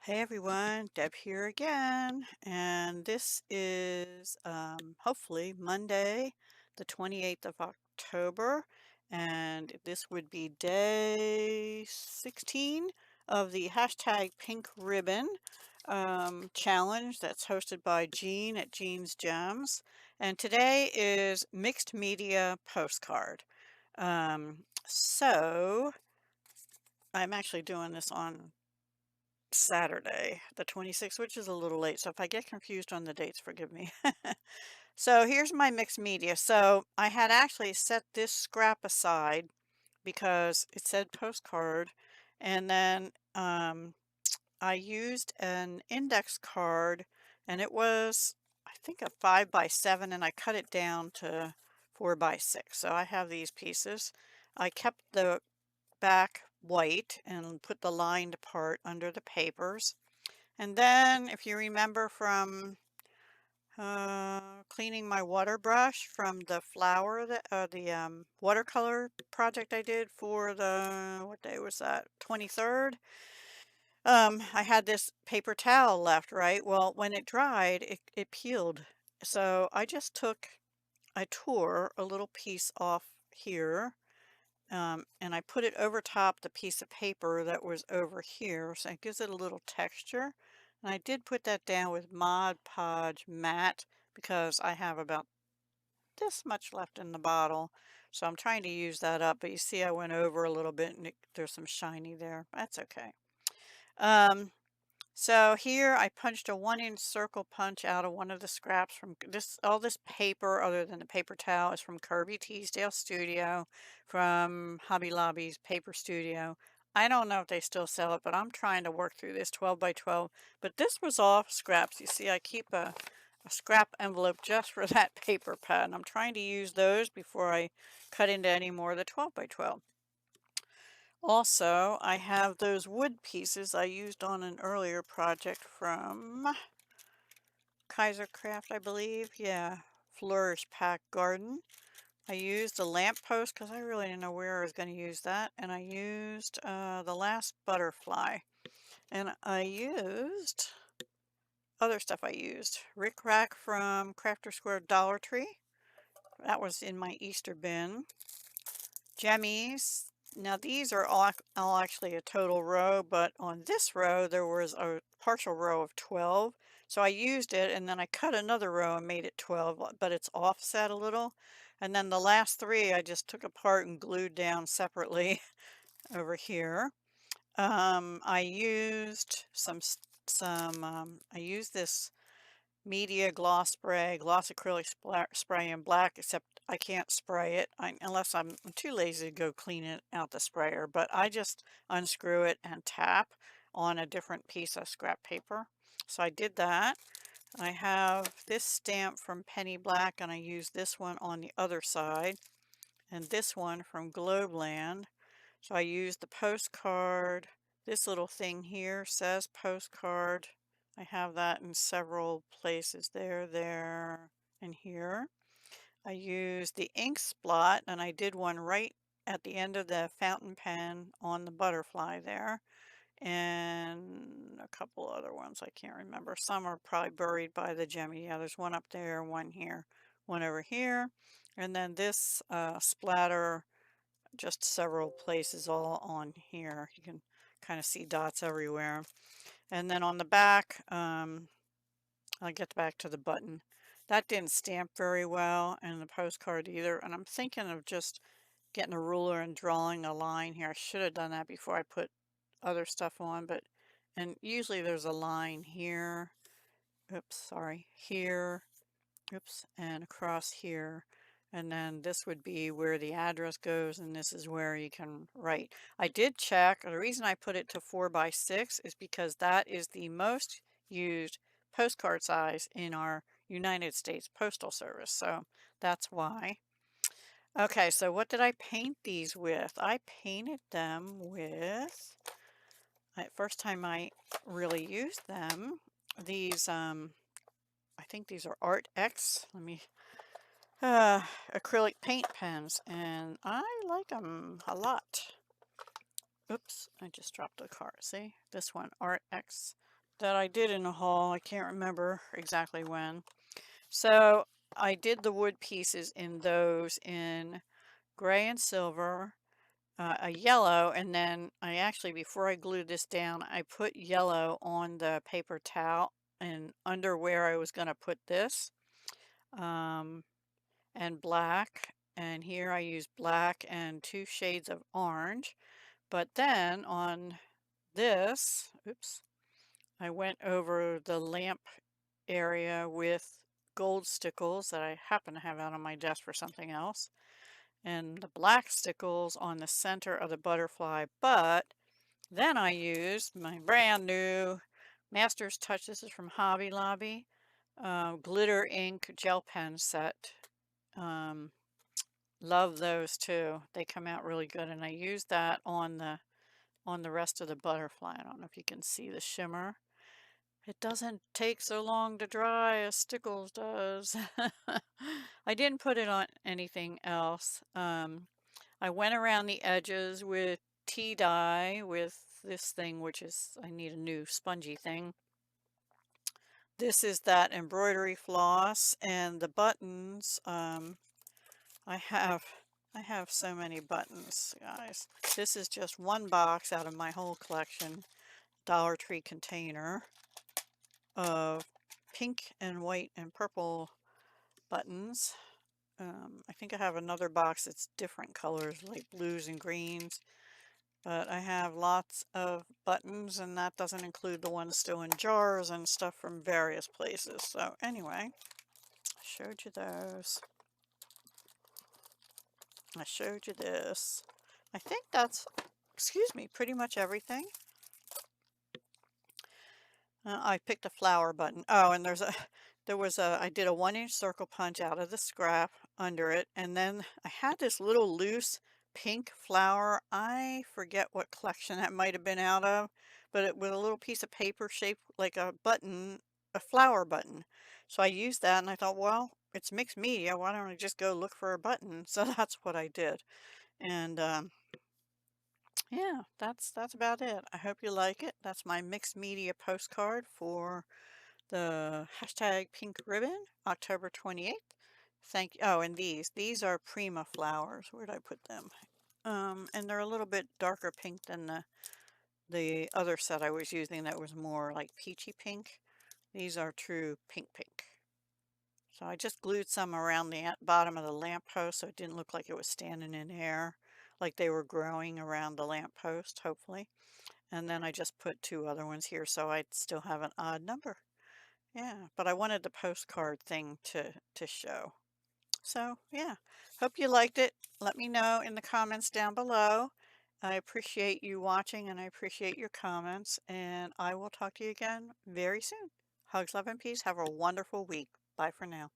Hey everyone, Deb here again, and this is hopefully Monday, the 28th of October, and this would be day 16 of the hashtag Pink Ribbon challenge that's hosted by Jean at Jean's Gems, and today is mixed media postcard. So I'm actually doing this on Saturday, the 26th, which is a little late. So if I get confused on the dates, forgive me. So here's my mixed media. So I had actually set this scrap aside because it said postcard. And then I used an index card and it was, I think, a 5 by 7, and I cut it down to 4 by 6. So I have these pieces. I kept the back white and put the lined part under the papers. And then, if you remember from cleaning my water brush from the flower, the watercolor project I did for the, what day was that? 23rd. I had this paper towel left, right? Well, when it dried, it peeled. So I tore a little piece off here, and I put it over top the piece of paper that was over here, so it gives it a little texture. And I did put that down with Mod Podge matte because I have about this much left in the bottle. So I'm trying to use that up, but you see I went over a little bit and there's some shiny there. That's okay. Um, so here I punched a 1-inch circle punch out of one of the scraps from this. All this paper, other than the paper towel, is from Kirby Teasdale Studio, from Hobby Lobby's Paper Studio. I don't know if they still sell it, but I'm trying to work through this 12 by 12. But this was all scraps. You see, I keep a scrap envelope just for that paper pad, and I'm trying to use those before I cut into any more of the 12 by 12. Also, I have those wood pieces I used on an earlier project from Kaiser Craft, I believe. Yeah, Flourish Pack Garden. I used a lamp post because I really didn't know where I was going to use that. And I used the last butterfly. And I used other stuff I used. Rick Rack from Crafter Square Dollar Tree. That was in my Easter bin. Jemmies. Now these are all actually a total row, but on this row there was a partial row of 12. So I used it and then I cut another row and made it 12, but it's offset a little. And then the last three I just took apart and glued down separately over here. I used I used this media gloss spray, gloss acrylic spray in black, except I can't spray it unless I'm too lazy to go clean it out the sprayer, but I just unscrew it and tap on a different piece of scrap paper. So I did that. I have this stamp from Penny Black, and I use this one on the other side, and this one from Globeland. So I used the postcard. This little thing here says postcard. I have that in several places there, and here. I used the ink splot, and I did one right at the end of the fountain pen on the butterfly there. And a couple other ones I can't remember. Some are probably buried by the Gemmy. Yeah, there's one up there, one here, one over here. And then this splatter, just several places all on here. You can kind of see dots everywhere. And then on the back, I'll get back to the button. That didn't stamp very well, and the postcard either. And I'm thinking of just getting a ruler and drawing a line here. I should have done that before I put other stuff on, and usually there's a line here. Oops, sorry, here. Oops, and across here. And then this would be where the address goes, and this is where you can write. I did check. The reason I put it to 4 by 6 is because that is the most used postcard size in our United States Postal Service. So that's why. Okay, so what did I paint these with? I painted them with, first time I really used them, these, I think these are Art X. Let me uh, acrylic paint pens, and I like them a lot. Oops, I just dropped the card. See, this one, Art X that I did in a haul. I can't remember exactly when. So I did the wood pieces in those in gray and silver, a yellow, and then I actually, before I glued this down, I put yellow on the paper towel and under where I was going to put this, um, and black. And here I used black and 2 shades of orange. But then on this, oops, I went over the lamp area with gold stickles that I happen to have out on my desk for something else, and the black stickles on the center of the butterfly. But then I used my brand new Master's Touch. This is from Hobby Lobby, glitter ink gel pen set. Um, Love those too. They come out really good, and I used that on the rest of the butterfly. I don't know if you can see the shimmer. It doesn't take so long to dry as Stickles does. I didn't put it on anything else. I went around the edges with tea dye with this thing, which is, I need a new spongy thing. This is that embroidery floss, and the buttons, I have I have so many buttons, guys. This is just one box out of my whole collection, Dollar Tree container of pink and white and purple buttons. I think I have another box that's different colors, like blues and greens, but I have lots of buttons, and that doesn't include the ones still in jars and stuff from various places. So anyway, I showed you those. I showed you this. I think that's, excuse me, pretty much everything. I picked a flower button. Oh, and I did a 1-inch circle punch out of the scrap under it, and then I had this little loose pink flower. I forget what collection that might have been out of, but it was a little piece of paper shaped like a button, a flower button. So I used that, and I thought, well, it's mixed media. Why don't I just go look for a button? So that's what I did. And yeah, that's about it. I hope you like it. That's my mixed media postcard for the hashtag pink ribbon, October 28th. Thank you. Oh, and these are Prima flowers. Where did I put them? And they're a little bit darker pink than the other set I was using that was more like peachy pink. These are true pink pink. So I just glued some around the bottom of the lamppost so it didn't look like it was standing in air, like they were growing around the lamppost, hopefully. And then I just put 2 other ones here so I'd still have an odd number. Yeah, but I wanted the postcard thing to show. So yeah, hope you liked it. Let me know in the comments down below. I appreciate you watching, and I appreciate your comments, and I will talk to you again very soon. Hugs, love, and peace. Have a wonderful week. Bye for now.